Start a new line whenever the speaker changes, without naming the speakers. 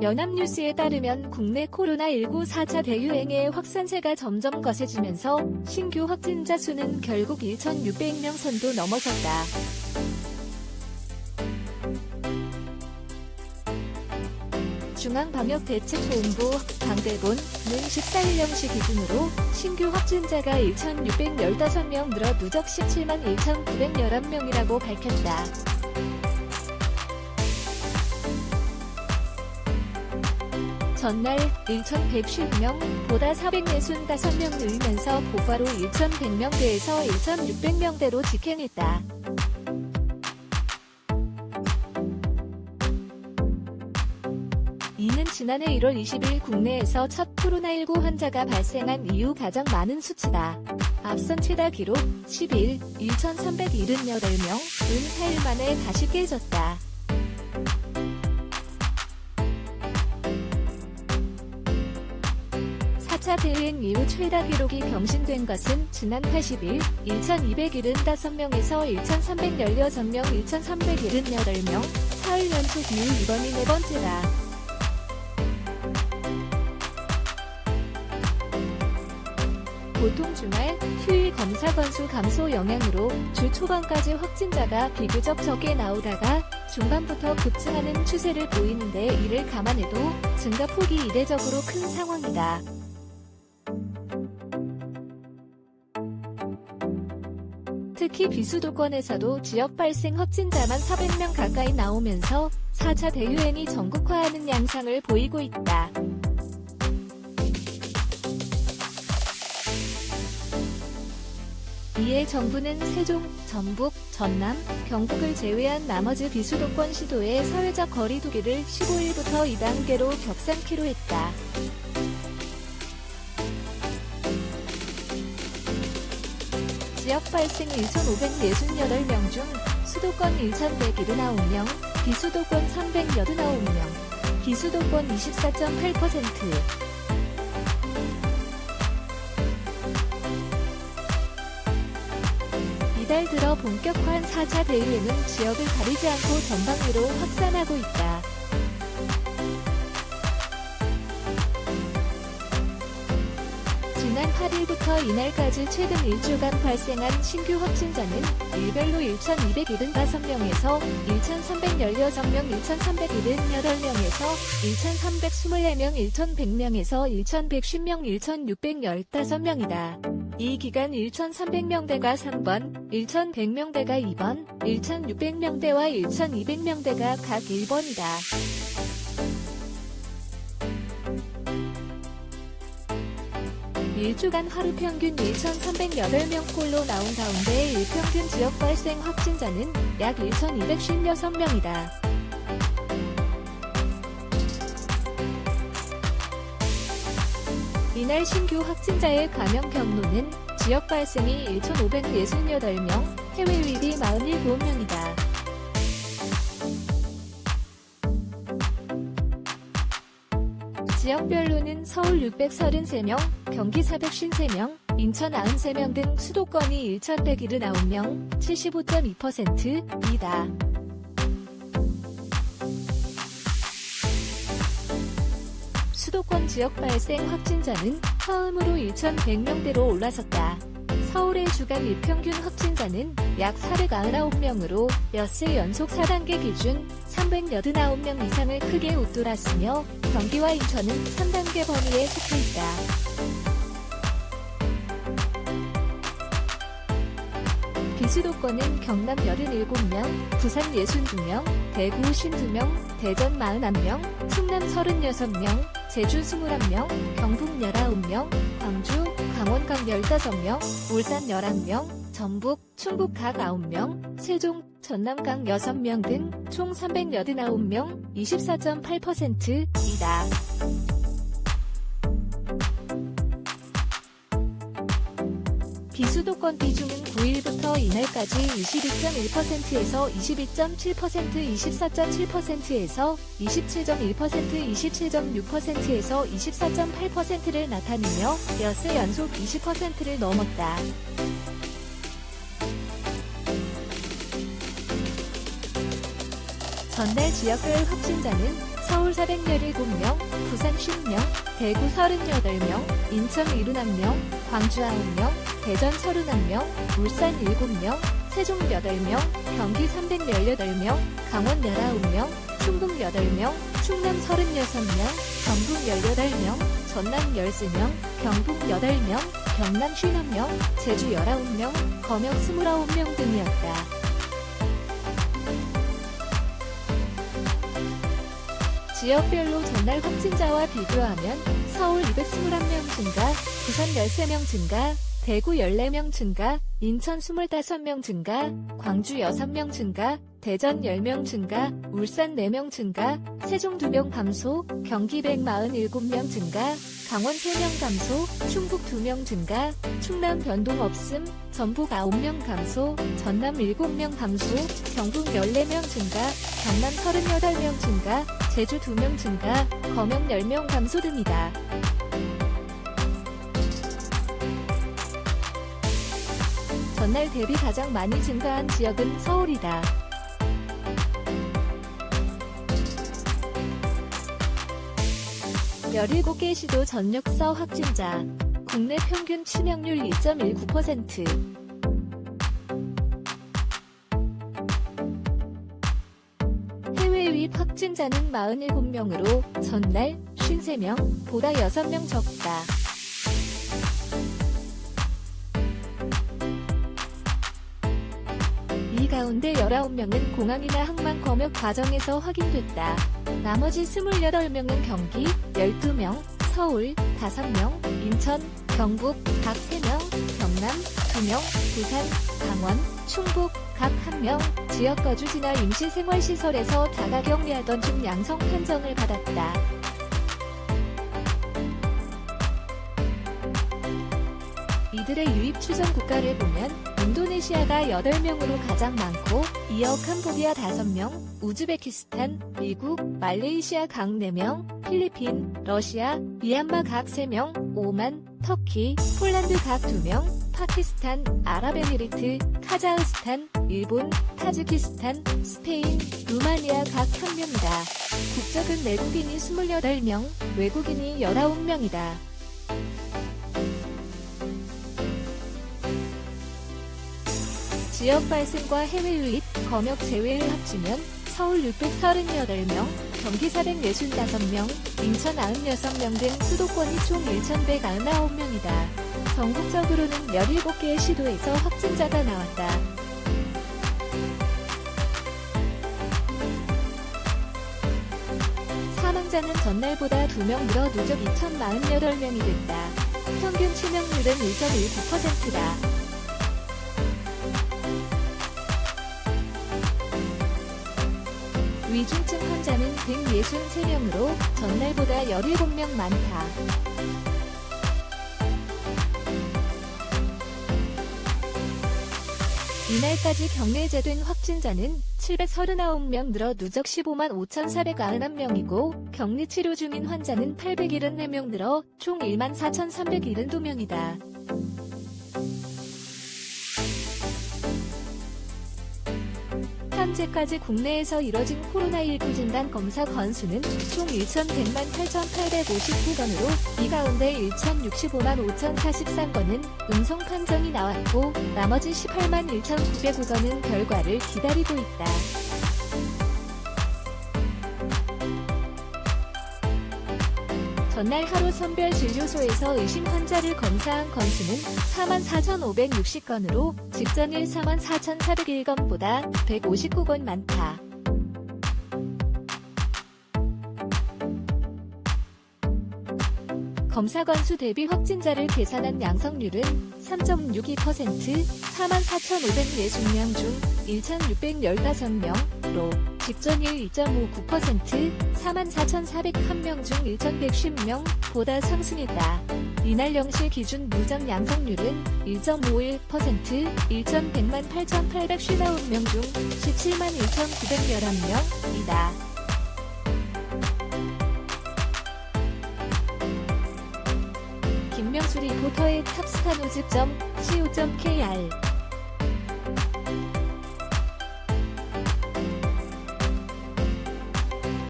연합뉴스에 따르면 국내 코로나19 4차 대유행의 확산세가 점점 거세지면서 신규 확진자 수는 결국 1,600명 선도 넘어섰다. 중앙방역대책본부 방대본은 14일 0시 기준으로 신규 확진자가 1,615명 늘어 누적 17만 1,911명이라고 밝혔다. 전날 1,110명보다 465명 늘면서 곧바로 1,100명대에서 1,600명대로 직행했다. 이는 지난해 1월 20일 국내에서 첫 코로나19 환자가 발생한 이후 가장 많은 수치다. 앞선 최다 기록 10일 1,378명은 4일 만에 다시 깨졌다. 차 대유행 이후 최다 기록이 경신된 것은 지난 80일 1,275명에서 1,316명, 1,378명, 4일 연속 이후 이번이 네 번째다. 보통 주말, 휴일 검사 건수 감소 영향으로 주 초반까지 확진자가 비교적 적게 나오다가 중반부터 급증하는 추세를 보이는데 이를 감안해도 증가폭이 이례적으로 큰 상황이다. 특히 비수도권에서도 지역 발생 확진자만 400명 가까이 나오면서 4차 대유행이 전국화하는 양상을 보이고 있다. 이에 정부는 세종, 전북, 전남, 경북을 제외한 나머지 비수도권 시도의 사회적 거리 두기를 15일부터 2단계로 격상키로 했다. 지역 발생 1,568명 중 수도권 1,179명, 비수도권 389명, 비수도권 24.8%. 이달 들어 본격화한 4차 대유행은 지역을 가리지 않고 전방위로 확산하고 있다. 지난 8일부터 이날까지 최근 일주간 발생한 신규 확진자는 일별로 1,275명에서 1,316명, 1,378명에서 1,324명, 1,100명에서 1,110명, 1,615명이다. 이 기간 1,300명대가 3번, 1,100명대가 2번, 1,600명대와 1,200명대가 각 1번이다. 일주간 하루 평균 1,308명꼴로 나온 가운데 일평균 지역 발생 확진자는 약 1,256명이다. 이날 신규 확진자의 감염 경로는 지역 발생이 1,568명, 해외 유입이 47명이다. 지역별로는 서울 633명, 경기 453명, 인천 93명 등 수도권이 1,179명, 75.2%이다. 수도권 지역 발생 확진자는 처음으로 1,100명대로 올라섰다. 서울의 주간 일평균 확진자는 약 499명으로 엿새 연속 4단계 기준 389명 이상을 크게 웃돌았으며 경기와 인천은 3단계 범위에 속해 있다. 비수도권은 경남 87명, 부산 62명, 대구 52명, 대전 41명, 충남 36명, 제주 21명, 경북 19명, 광주, 강원 각 15명, 울산 11명, 전북, 충북 각 9명, 세종, 전남 각 6명 등 총 389명, 24.8%이다. 비수도권 비중은 9일부터 이날까지 22.1%에서 22.7%, 24.7%에서 27.1%, 27.6%에서 24.8%를 나타내며 엿새 연속 20%를 넘었다. 전날 지역별 확진자는 서울 417명, 부산 50명, 대구 38명, 인천 71명, 광주 9명, 대전 31명, 울산 7명, 세종 8명, 경기 318명, 강원 19명, 충북 8명, 충남 36명, 전북 18명, 전남 13명, 경북 8명, 경남 51명, 제주 19명, 검역 29명 등이었다. 지역별로 전날 확진자와 비교하면 서울 221명 증가, 부산 13명 증가, 대구 14명 증가, 인천 25명 증가, 광주 6명 증가, 대전 10명 증가, 울산 4명 증가, 세종 2명 감소, 경기 147명 증가, 강원 3명 감소, 충북 2명 증가, 충남 변동 없음, 전북 9명 감소, 전남 7명 감소, 경북 14명 증가, 경남 38명 증가, 제주 2명 증가, 검역 10명 감소 등이다. 전날 대비 가장 많이 증가한 지역은 서울이다. 열일곱 개 시도 전역서 확진자, 국내 평균 치명률 2.19%. 해외 유입 확진자는 47명으로 전날 53명보다 6명 적다. 이 가운데 19명은 공항이나 항만 검역 과정에서 확인됐다. 나머지 28명은 경기 12명, 서울 5명, 인천, 경북 각 3명, 경남 2명, 부산, 강원, 충북 각 1명, 지역 거주지나 임시생활시설에서 자가격리하던 중 양성 판정을 받았다. 이들의 유입 추정 국가를 보면 인도네시아가 8명으로 가장 많고 이어 캄보디아 5명, 우즈베키스탄, 미국, 말레이시아 각 4명, 필리핀, 러시아, 미얀마 각 3명, 오만, 터키, 폴란드 각 2명, 파키스탄, 아랍에미리트, 카자흐스탄, 일본, 타지키스탄, 스페인, 루마니아 각 1명이다. 국적은 내국인이 28명, 외국인이 19명이다. 지역 발생과 해외 유입, 검역 제외를 합치면 서울 638명, 경기 465명, 인천 96명 등 수도권이 총 1,199명이다. 전국적으로는 17개의 시도에서 확진자가 나왔다. 사망자는 전날보다 2명 늘어 누적 2,048명이 됐다. 평균 치명률은 1.19%다. 위중증 환자는 163명으로 전날보다 17명 많다. 이날까지 격리해제된 확진자는 739명 늘어 누적 15만 5,491명이고 격리 치료 중인 환자는 874명 늘어 총 1만 4,372명이다. 현재까지 국내에서 이뤄진 코로나19 진단 검사 건수는 총 1,100만 8,859건으로 이 가운데 1,065만 5,043건은 음성 판정이 나왔고 나머지 18만 1,909건은 결과를 기다리고 있다. 전날 하루 선별진료소에서 의심 환자를 검사한 건수는 44,560건으로 직전일 44,401건보다 159건 많다. 검사 건수 대비 확진자를 계산한 양성률은 3.62%, 44,560명 중 1,615명으로 직전일 2.59%, 44,401명 중 1,110명보다 상승했다. 이날 0시 기준 누적 양성률은 1.51%, 1,100만 8,859명 중 17만 1,911명이다. 김명수 리포터의 탑스타뉴즈.co.kr